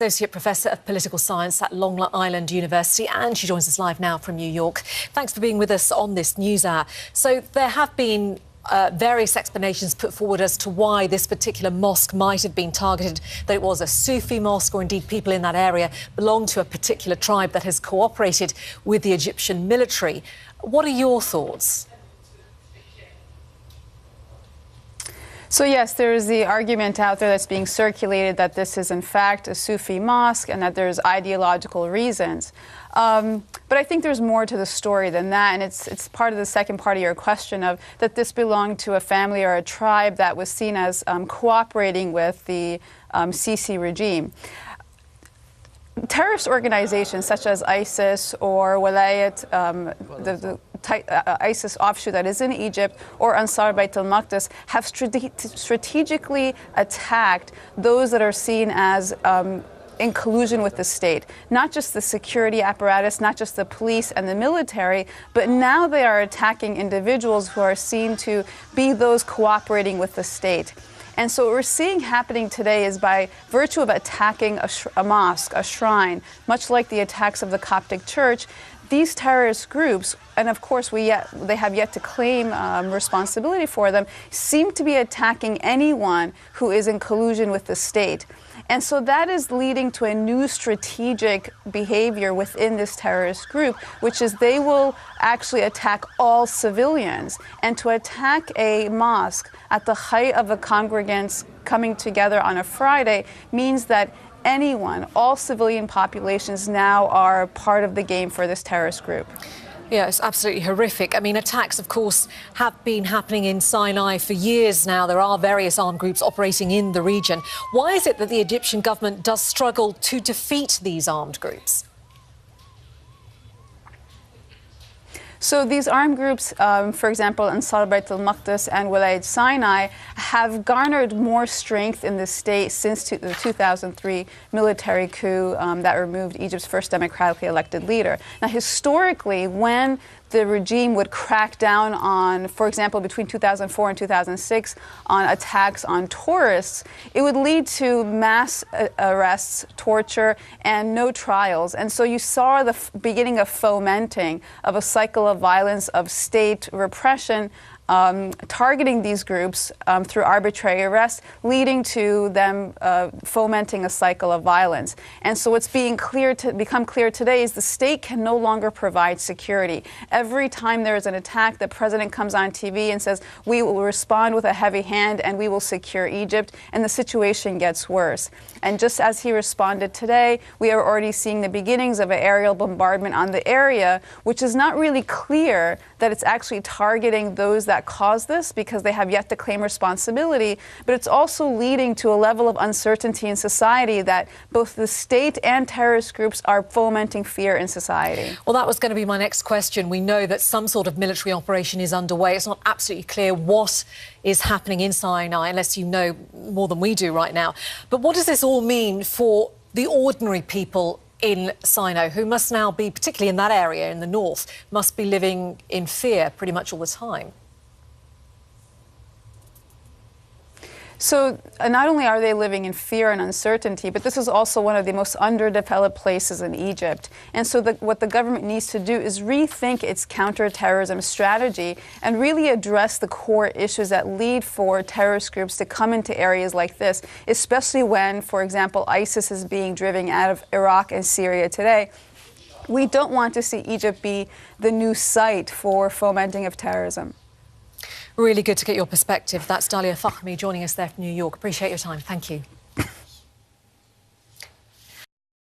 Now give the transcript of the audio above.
Associate Professor of Political Science at Long Island University, and she joins us live now from New York. Thanks for being with us on this news hour. So there have been various explanations put forward as to why this particular mosque might have been targeted, that it was a Sufi mosque, or indeed people in that area belong to a particular tribe that has cooperated with the Egyptian military. What are your thoughts? So yes, there is the argument out there that's being circulated that this is in fact a Sufi mosque and that there's ideological reasons. But I think there's more to the story than that, and it's part of the second part of your question of that this belonged to a family or a tribe that was seen as cooperating with the el-sisi regime. Terrorist organizations such as ISIS or Walayat, ISIS offshoot that is in Egypt, or Ansar Bayt al-Maqdis have strategically attacked those that are seen as in collusion with the state. Not just the security apparatus, not just the police and the military, but now they are attacking individuals who are seen to be those cooperating with the state. And so what we're seeing happening today is by virtue of attacking a mosque, a shrine, much like the attacks of the Coptic Church, these terrorist groups, and of course they have yet to claim responsibility for them, seem to be attacking anyone who is in collusion with the state. And so that is leading to a new strategic behavior within this terrorist group, which is they will actually attack all civilians. And to attack a mosque at the height of the congregants coming together on a Friday means that anyone, all civilian populations now are part of the game for this terrorist group. Yeah, it's absolutely horrific. I mean, attacks, of course, have been happening in Sinai for years now. There are various armed groups operating in the region. Why is it that the Egyptian government does struggle to defeat these armed groups? So these armed groups, for example, Ansar Bayt al-Maqdis and Walayat Sinai, have garnered more strength in the state since the 2003 military coup that removed Egypt's first democratically elected leader. Now, historically, when the regime would crack down on, for example, between 2004 and 2006, on attacks on tourists, it would lead to mass arrests, torture, and no trials. And so you saw the beginning of fomenting of a cycle of violence, of state repression, targeting these groups through arbitrary arrests, leading to them fomenting a cycle of violence. And so what's become clear today is the state can no longer provide security. Every time there is an attack, the president comes on TV and says, we will respond with a heavy hand and we will secure Egypt, and the situation gets worse. And just as he responded today, we are already seeing the beginnings of an aerial bombardment on the area, which is not really clear that it's actually targeting those that caused this, because they have yet to claim responsibility, but it's also leading to a level of uncertainty in society that both the state and terrorist groups are fomenting fear in society. Well, that was going to be my next question. We know that some sort of military operation is underway. It's not absolutely clear what is happening in Sinai, unless you know more than we do right now. But what does this all mean for the ordinary people in Sinai, who must now be, particularly in that area in the north, must be living in fear pretty much all the time? So not only are they living in fear and uncertainty, but this is also one of the most underdeveloped places in Egypt. And so what the government needs to do is rethink its counterterrorism strategy and really address the core issues that lead for terrorist groups to come into areas like this, especially when, for example, ISIS is being driven out of Iraq and Syria today. We don't want to see Egypt be the new site for fomenting of terrorism. Really good to get your perspective. That's Dalia Fahmy joining us there from New York. Appreciate your time. Thank you.